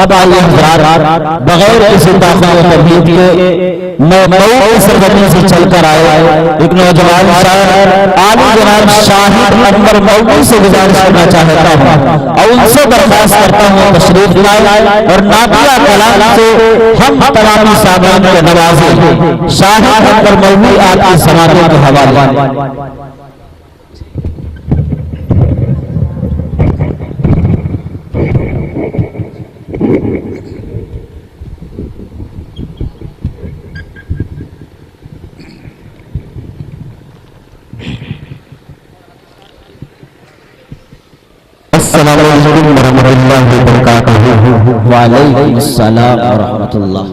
अब आइए हज़रात, बगैर किसी ताक़त व तमहीद के मैं मऊ की सरजमीन से चलकर आए एक नौजवान शायर आली जनाब शाहिद अनवर मऊ से गुजारिश करना चाहता हूँ और उनसे दरख्वास्त करता हूँ तशरीफ लाए और नातिया कलाम से हम तमाम सामान को नवाजें। शाहिद अनवर मऊ आपकी समारोह के हवाले। अस्सलामु अलैकुम वरहमतुल्लाहि वबरकातुहू। वालेकुम अस्सलाम वरहमतुल्लाह।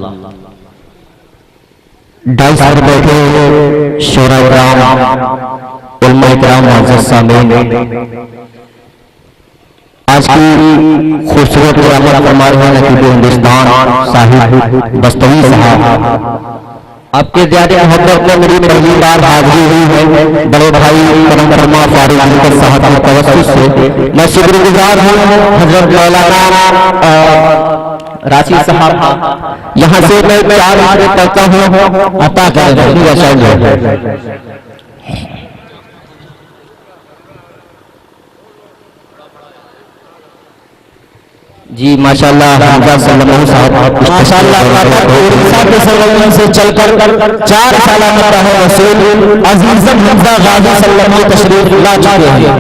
डाइस पर बैठे शोरा इकराम, उलमा इकराम, मुअज़्ज़ज़ सामीन, आज की खूबसूरत क़यामत फरमा रहे हैं नकीब हिंदुस्तान साहिब बस्तवी साहब। आपके ज़्यादा मोहब्बत में मेरी पहली बार हाजिरी हुई है। बड़े भाई करम फरमा फारूक साहब के तवज्जुह से मैं शुक्रगुजार हूँ। हज़रत मौलाना राशिद साहब यहाँ से मैं 4 बातें करता हूँ, अता करें। जी माशाल्लाह, हमजा सल्लल्लाहु साहब माशाल्लाह उड़ीसा के सरजमीन से चलकर 4 साल में रहे रसूल अजीज़म हमजा गाजी सल्लल्लाहु तशरीफ ला चुके हैं।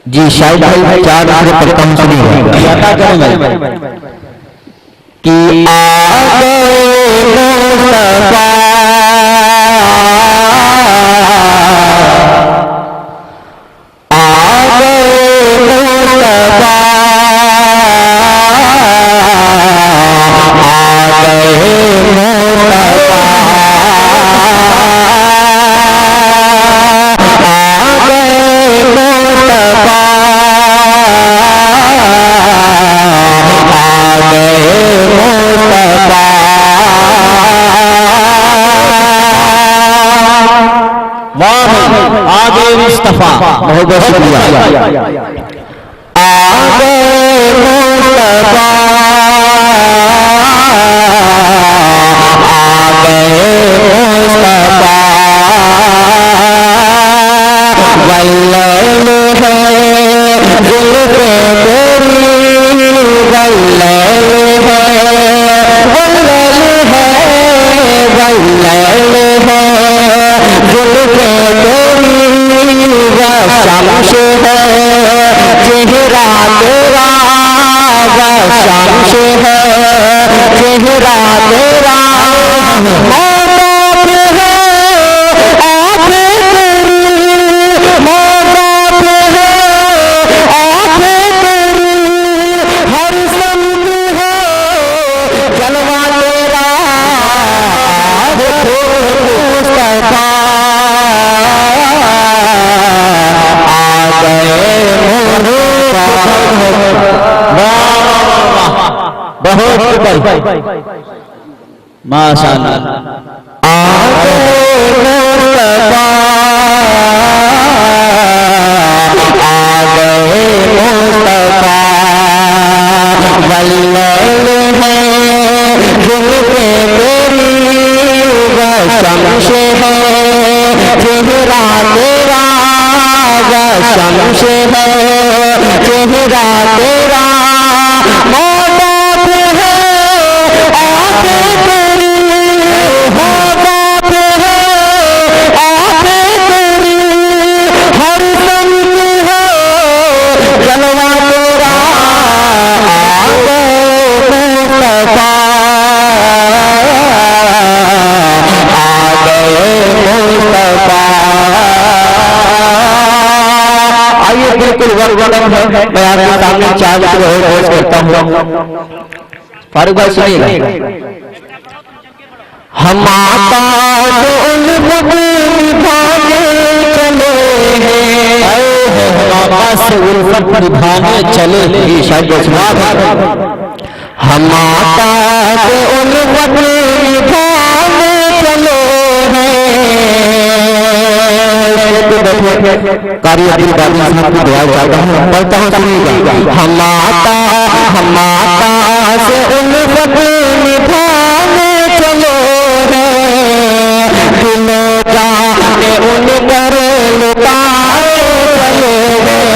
जी शायद भाई 4 बातें पढ़ता हूँ, सुनिए अता करें कि मुस्तफा बहुत बहुत शुक्रिया। आगे मुस्तफा माशाअल्लाह। आगे मुस्तफा आगे मुस्तफा वल्लैल है जुल्फ़े तेरी व शम्स है चेहरा तेरा व शम्स है चेहरा तेरा मैं आपके सामने 4 बातें करता हूँ। फारूक भाई सुनिएगा। हम आता चले निभाने चले हम आता निभाने चले हैं कारी अब्दुल साहब की दुआ चाहता हूँ, पढ़ता हूँ, सुनिएगा। हम आता से उल्फत निभाने चलो हैं, दिलों जाने उन पर लुटाए चलो हैं।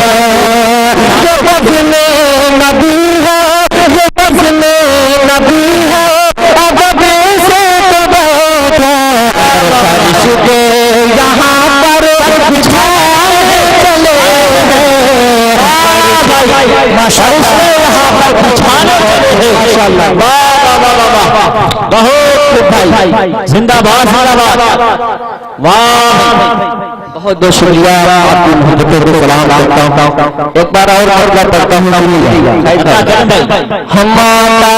जो बदले नबी है, जो बदले नबी है, अब से तो बैठा फर्श के यहाँ पर बिछाए चले हैं। माशाअल्लाह यहाँ पर बिछाने चले हैं। माशाअल्लाह, वाह वाह वाह वाह, बहुत भाई, जिंदाबाद जिंदाबाद, वाह, बहुत बहुत शुक्रिया। आपकी मोहब्बत को सलाम करता हूँ। एक बार और पढ़ता हूँ। हम आता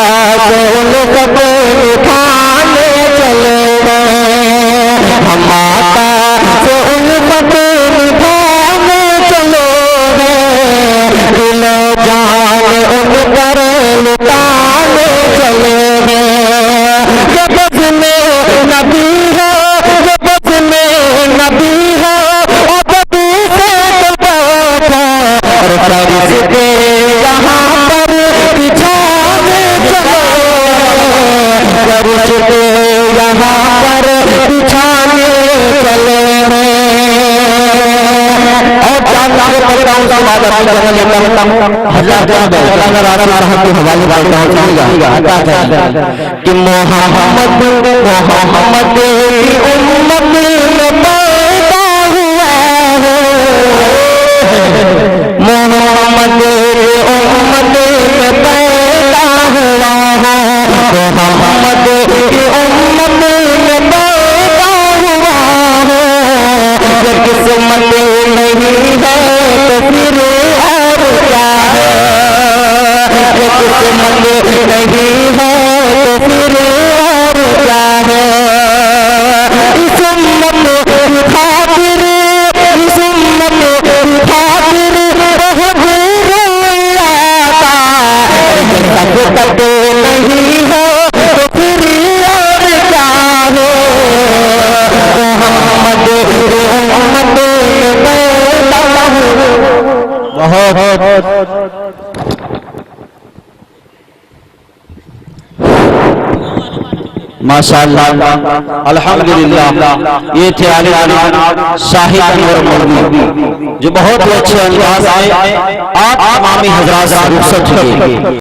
उठाने चले गए, हम आता से उल्फत निभाने चलो गए, दिल जान उन पर लुटाने चले गए। जो बदले नबी है, जो बदले नबी है, अब से तो बैठा और फर्श के यहाँ पर बिछाने चलो, फर्श के यहाँ पर बिछाने चले हैं। और चांदा के पढ़ता हूँ, हजार के हवाले डालता हूँ कि मोहम्मद मोहम्मद की उम्मत में पैदा हुआ है, मोहम्मद की उम्मत में पैदा हुआ है, मोहम्मद की उम्मत में पैदा हुआ है। जब किस्मत नहीं है तो फिर और क्या है, जब किस्मत नहीं है तो फिर और क्या है। इस उम्मत की खातिर, इस उम्मत की खातिर तक नहीं है तो फिर और क्या है। मोहम्मद बहुत माशाअल्लाह, अल्हम्दुलिल्लाह। ये थे शाहिद अनवर मौलवी, जो बहुत ही अच्छे अंदाज में आप इमामी हज़रात से रुखसत हुए।